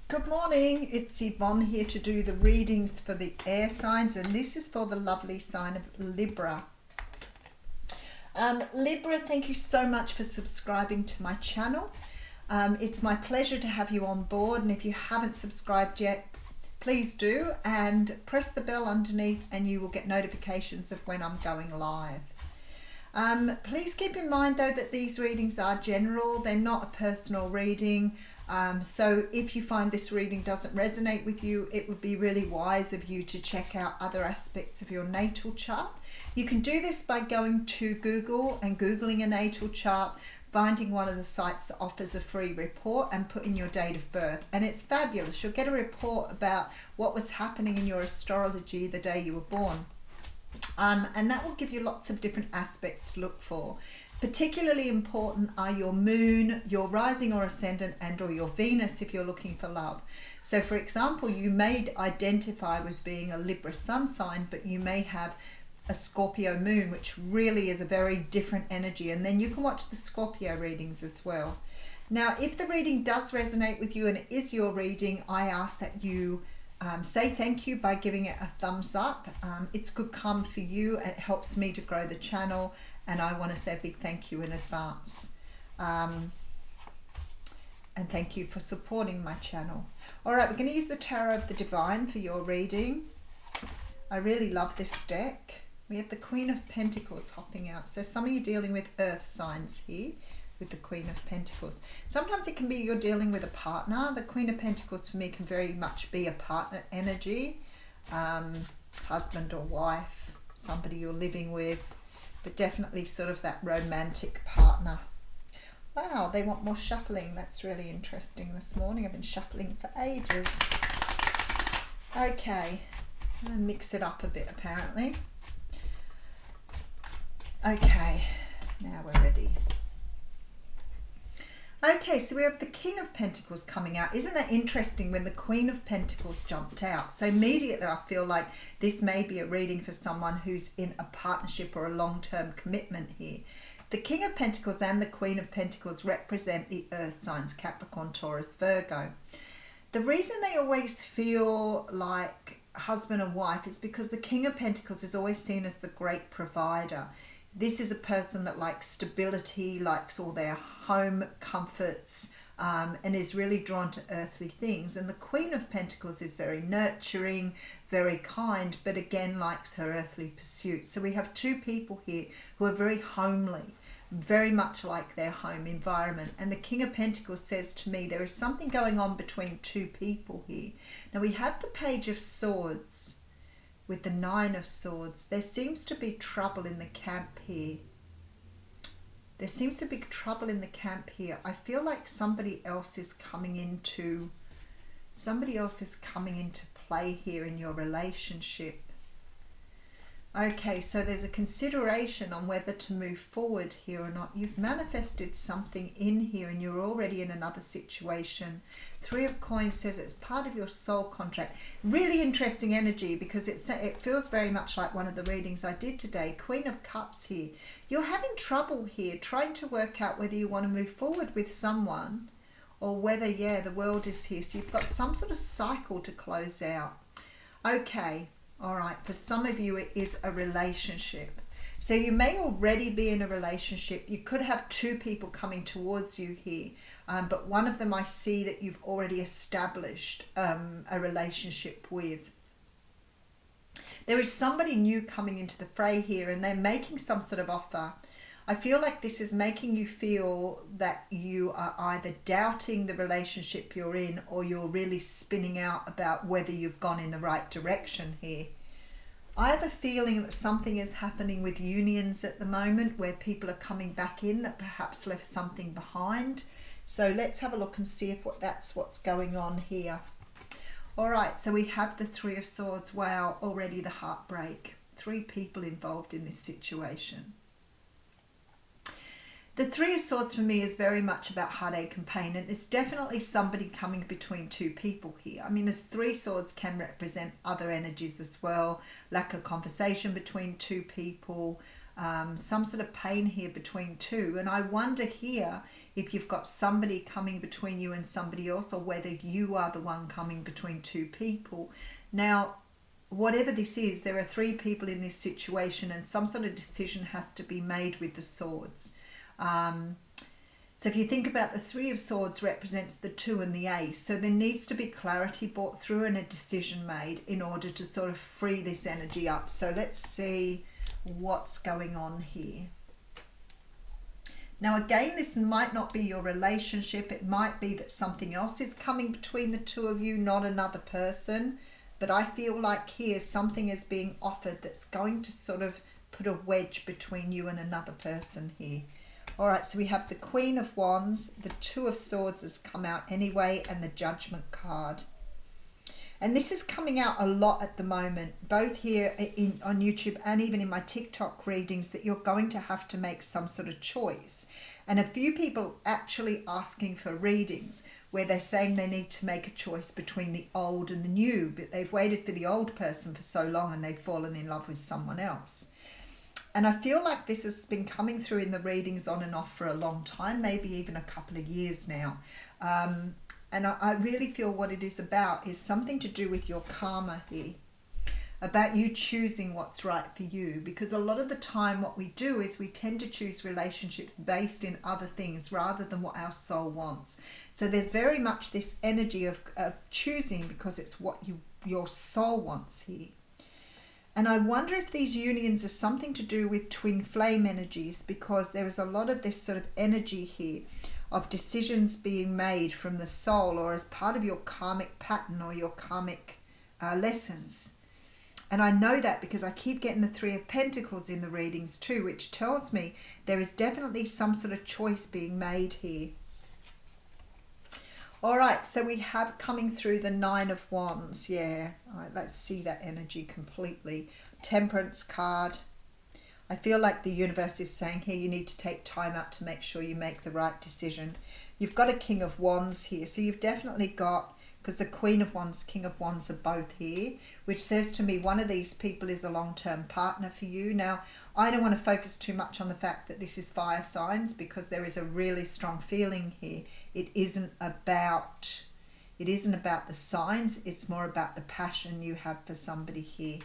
Good morning, it's Yvonne here to do the readings for the air signs, and this is for the lovely sign of Libra. Libra, thank you so much for subscribing to my channel. It's my pleasure to have you on board, and if you haven't subscribed yet, please do, and press the bell underneath and you will get notifications of when I'm going live. Please keep in mind though that these readings are general, they're not a personal reading. So if you find this reading doesn't resonate with you, it would be really wise of you to check out other aspects of your natal chart. You can do this by going to Google and Googling a natal chart, finding one of the sites that offers a free report and put in your date of birth. And it's fabulous. You'll get a report about what was happening in your astrology the day you were born. And that will give you lots of different aspects to look for. Particularly important are your moon, your rising or ascendant, and or your Venus if you're looking for love. So for example, you may identify with being a Libra sun sign, but you may have a Scorpio moon, which really is a very different energy. And then you can watch the Scorpio readings as well. Now, if the reading does resonate with you and it is your reading, I ask that you say thank you by giving it a thumbs up. It's good karma for you. It helps me to grow the channel. And I want to say a big thank you in advance. And thank you for supporting my channel. All right, we're going to use the Tarot of the Divine for your reading. I really love this deck. We have the Queen of Pentacles hopping out. So some of you dealing with earth signs here with the Queen of Pentacles. Sometimes it can be you're dealing with a partner. The Queen of Pentacles for me can very much be a partner energy. Husband or wife, somebody you're living with. But definitely sort of that romantic partner. Wow, they want more shuffling. That's really interesting this morning. I've been shuffling for ages. Okay, I'm going to mix it up a bit apparently. Okay, now we're ready. Okay, so we have the King of Pentacles coming out. Isn't that interesting when the Queen of Pentacles jumped out? So immediately I feel like this may be a reading for someone who's in a partnership or a long-term commitment here. The King of Pentacles and the Queen of Pentacles represent the earth signs, Capricorn, Taurus, Virgo. The reason they always feel like husband and wife is because the King of Pentacles is always seen as the great provider. This is a person that likes stability, likes all their home comforts, and is really drawn to earthly things. And the Queen of Pentacles is very nurturing, very kind, but again likes her earthly pursuits. So we have two people here who are very homely, very much like their home environment. And the King of Pentacles says to me, there is something going on between two people here. Now we have the Page of Swords with the Nine of Swords. There seems to be trouble in the camp here. There seems to be trouble in the camp here. I feel like somebody else is coming into play here in your relationship. Okay, so there's a consideration on whether to move forward here or not. You've manifested something in here and you're already in another situation. Three of Coins says it's part of your soul contract. Really interesting energy because it feels very much like one of the readings I did today. Queen of Cups here. You're having trouble here trying to work out whether you want to move forward with someone or whether, yeah, the world is here. So you've got some sort of cycle to close out. Okay. All right, for some of you it is a relationship. So you may already be in a relationship. You could have two people coming towards you here, but one of them I see that you've already established a relationship with. There is somebody new coming into the fray here and they're making some sort of offer. I feel like this is making you feel that you are either doubting the relationship you're in or you're really spinning out about whether you've gone in the right direction here. I have a feeling that something is happening with unions at the moment where people are coming back in that perhaps left something behind. So let's have a look and see if that's what's going on here. All right, so we have the Three of Swords. Wow, already the heartbreak. Three people involved in this situation. The Three of Swords for me is very much about heartache and pain, and it's definitely somebody coming between two people here. I mean, this Three Swords can represent other energies as well, lack of conversation between two people, some sort of pain here between two. And I wonder here if you've got somebody coming between you and somebody else, or whether you are the one coming between two people. Now, whatever this is, there are three people in this situation, and some sort of decision has to be made with the swords. So if you think about the Three of Swords represents the Two and the Ace. So there needs to be clarity brought through and a decision made in order to sort of free this energy up. So let's see what's going on here. Now again, this might not be your relationship. It might be that something else is coming between the two of you, not another person. But I feel like here something is being offered that's going to sort of put a wedge between you and another person here. All right, so we have the Queen of Wands, the Two of Swords has come out anyway, and the Judgment card. And this is coming out a lot at the moment, both here on YouTube and even in my TikTok readings, that you're going to have to make some sort of choice. And a few people actually asking for readings where they're saying they need to make a choice between the old and the new, but they've waited for the old person for so long and they've fallen in love with someone else. And I feel like this has been coming through in the readings on and off for a long time, maybe even a couple of years now. And I really feel what it is about is something to do with your karma here, about you choosing what's right for you. Because a lot of the time what we do is we tend to choose relationships based in other things rather than what our soul wants. So there's very much this energy of choosing because it's what your soul wants here. And I wonder if these unions are something to do with twin flame energies, because there is a lot of this sort of energy here of decisions being made from the soul or as part of your karmic pattern or your karmic lessons. And I know that because I keep getting the Three of Pentacles in the readings too, which tells me there is definitely some sort of choice being made here. All right, so we have coming through the Nine of Wands. Yeah, all right, let's see that energy completely. Temperance card. I feel like the universe is saying here you need to take time out to make sure you make the right decision. You've got a King of Wands here, so you've definitely got, because the Queen of Wands, King of Wands are both here, which says to me one of these people is a long-term partner for you. Now, I don't want to focus too much on the fact that this is fire signs, because there is a really strong feeling here. It isn't about the signs, it's more about the passion you have for somebody here.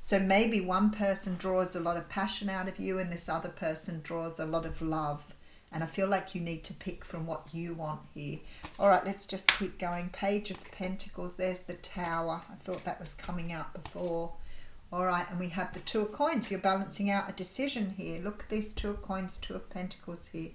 So maybe one person draws a lot of passion out of you and this other person draws a lot of love. And I feel like you need to pick from what you want here. All right, let's just keep going. Page of Pentacles, there's the Tower. I thought that was coming out before. All right, and we have the Two of Coins. You're balancing out a decision here. Look at these Two of Coins, Two of Pentacles here.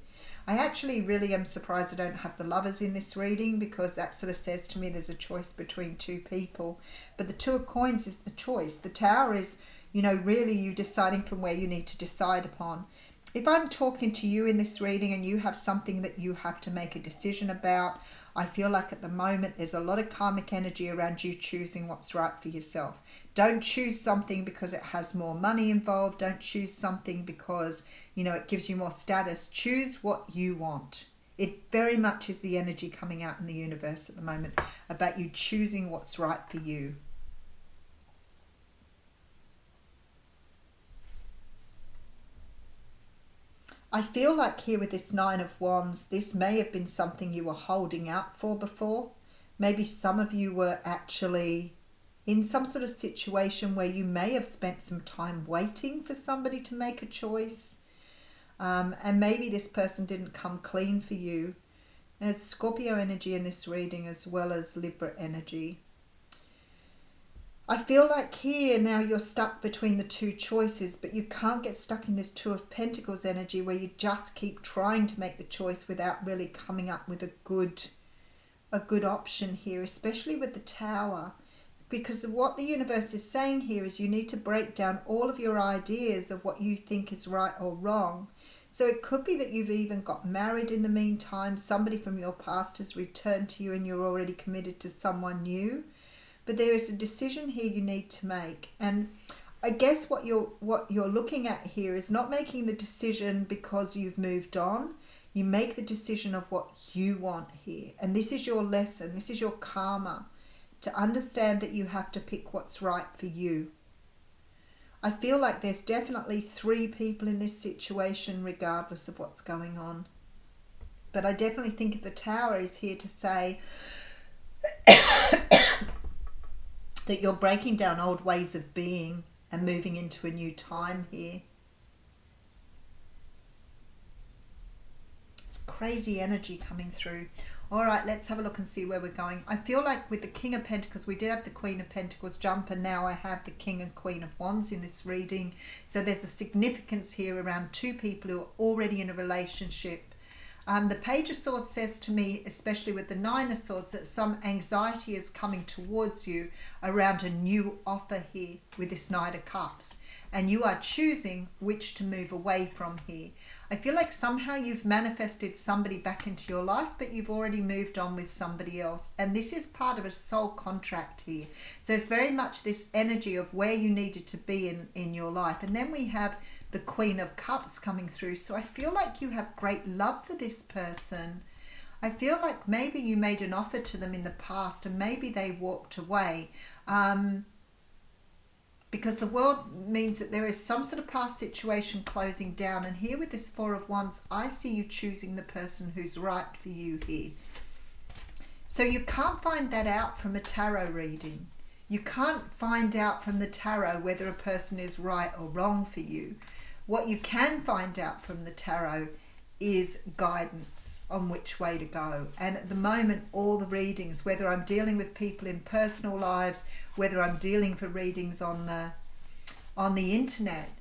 I actually really am surprised I don't have the Lovers in this reading, because that sort of says to me there's a choice between two people. But the Two of Coins is the choice. The Tower is, you know, really you deciding from where you need to decide upon. If I'm talking to you in this reading and you have something that you have to make a decision about, I feel like at the moment there's a lot of karmic energy around you choosing what's right for yourself. Don't choose something because it has more money involved. Don't choose something because, you know, it gives you more status. Choose what you want. It very much is the energy coming out in the universe at the moment about you choosing what's right for you. I feel like here with this Nine of Wands, this may have been something you were holding out for before. Maybe some of you were actually in some sort of situation where you may have spent some time waiting for somebody to make a choice. And maybe this person didn't come clean for you. There's Scorpio energy in this reading as well as Libra energy. I feel like here now you're stuck between the two choices, but you can't get stuck in this Two of Pentacles energy where you just keep trying to make the choice without really coming up with a good option here, especially with the Tower. Because what the universe is saying here is you need to break down all of your ideas of what you think is right or wrong. So it could be that you've even got married in the meantime, somebody from your past has returned to you and you're already committed to someone new. But there is a decision here you need to make. And I guess what you're looking at here is not making the decision because you've moved on. You make the decision of what you want here. And this is your lesson. This is your karma. To understand that you have to pick what's right for you. I feel like there's definitely 3 people in this situation regardless of what's going on. But I definitely think the Tower is here to say that you're breaking down old ways of being and moving into a new time here. It's crazy energy coming through. All right, let's have a look and see where we're going. I feel like with the King of Pentacles, we did have the Queen of Pentacles jump, and now I have the King and Queen of Wands in this reading. So there's a significance here around 2 people who are already in a relationship. The Page of Swords says to me, especially with the Nine of Swords, that some anxiety is coming towards you around a new offer here with this Knight of Cups. And you are choosing which to move away from here. I feel like somehow you've manifested somebody back into your life, but you've already moved on with somebody else. And this is part of a soul contract here. So it's very much this energy of where you needed to be in your life. And then we have the Queen of Cups coming through. So I feel like you have great love for this person. I feel like maybe you made an offer to them in the past and maybe they walked away. Because the world means that there is some sort of past situation closing down. And here with this Four of Wands, I see you choosing the person who's right for you here. So you can't find that out from a tarot reading. You can't find out from the tarot whether a person is right or wrong for you. What you can find out from the tarot is guidance on which way to go. And at the moment, all the readings, whether I'm dealing with people in personal lives, whether I'm dealing for readings on the internet,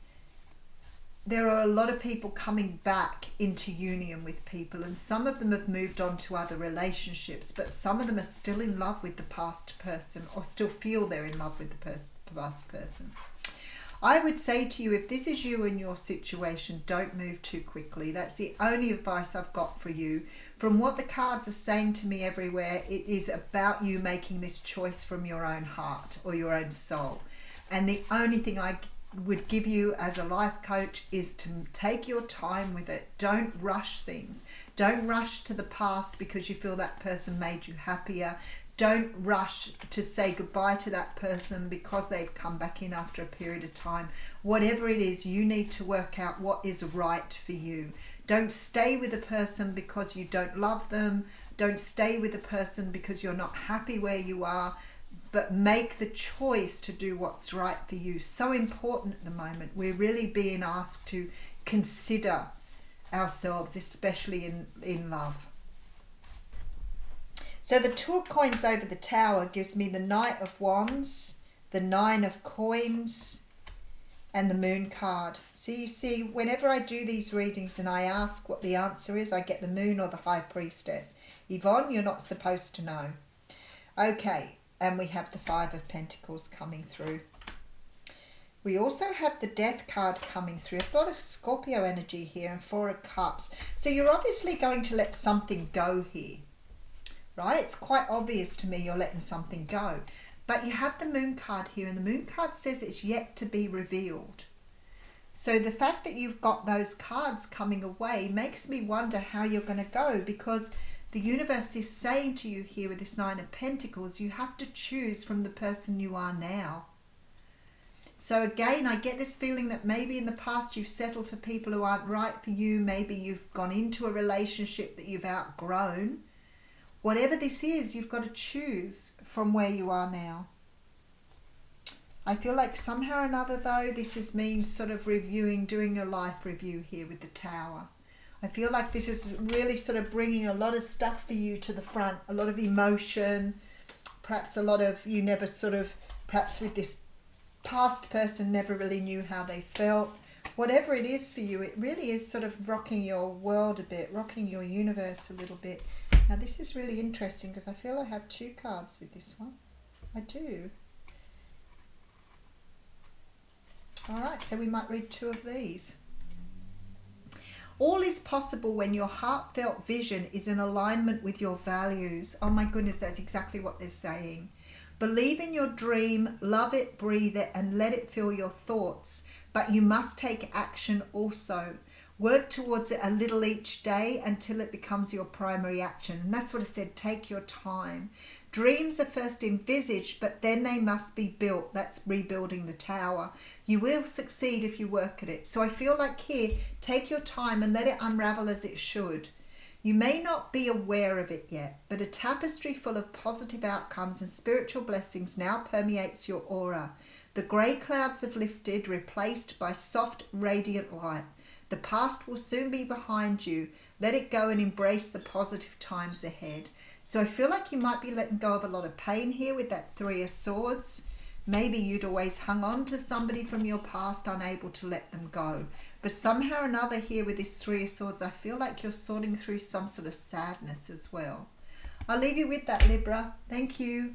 there are a lot of people coming back into union with people, and some of them have moved on to other relationships, but some of them are still in love with the past person or still feel they're in love with the past person. I would say to you, if this is you in your situation, don't move too quickly. That's the only advice I've got for you. From what the cards are saying to me everywhere, it is about you making this choice from your own heart or your own soul. And the only thing I would give you as a life coach is to take your time with it. Don't rush things. Don't rush to the past because you feel that person made you happier. Don't rush to say goodbye to that person because they've come back in after a period of time. Whatever it is, you need to work out what is right for you. Don't stay with a person because you don't love them. Don't stay with a person because you're not happy where you are. But make the choice to do what's right for you. So important at the moment. We're really being asked to consider ourselves, especially in love. So the Two of Coins over the Tower gives me the Knight of Wands, the Nine of Coins, and the Moon card. So you see, whenever I do these readings and I ask what the answer is, I get the Moon or the High Priestess. Yvonne, you're not supposed to know. Okay, and we have the Five of Pentacles coming through. We also have the Death card coming through. A lot of Scorpio energy here and Four of Cups. So you're obviously going to let something go here. Right? It's quite obvious to me you're letting something go. But you have the Moon card here, and the Moon card says it's yet to be revealed. So the fact that you've got those cards coming away makes me wonder how you're going to go, because the universe is saying to you here with this Nine of Pentacles, you have to choose from the person you are now. So again, I get this feeling that maybe in the past you've settled for people who aren't right for you. Maybe you've gone into a relationship that you've outgrown. Whatever this is, you've got to choose from where you are now. I feel like somehow or another, though, this means sort of reviewing, doing a life review here with the Tower. I feel like this is really sort of bringing a lot of stuff for you to the front, a lot of emotion, perhaps a lot of, you never sort of, perhaps with this past person never really knew how they felt. Whatever it is for you, it really is sort of rocking your world a bit, rocking your universe a little bit. Now this is really interesting because I feel I have 2 cards with this one. I do. Alright, so we might read 2 of these. All is possible when your heartfelt vision is in alignment with your values. Oh my goodness, that's exactly what they're saying. Believe in your dream, love it, breathe it, and let it fill your thoughts. But you must take action also. Work towards it a little each day until it becomes your primary action. And that's what I said, take your time. Dreams are first envisaged, but then they must be built. That's rebuilding the tower. You will succeed if you work at it. So I feel like here, take your time and let it unravel as it should. You may not be aware of it yet, but a tapestry full of positive outcomes and spiritual blessings now permeates your aura. The grey clouds have lifted, replaced by soft, radiant light. The past will soon be behind you. Let it go and embrace the positive times ahead. So I feel like you might be letting go of a lot of pain here with that Three of Swords. Maybe you'd always hung on to somebody from your past, unable to let them go. But somehow or another here with this Three of Swords, I feel like you're sorting through some sort of sadness as well. I'll leave you with that, Libra. Thank you.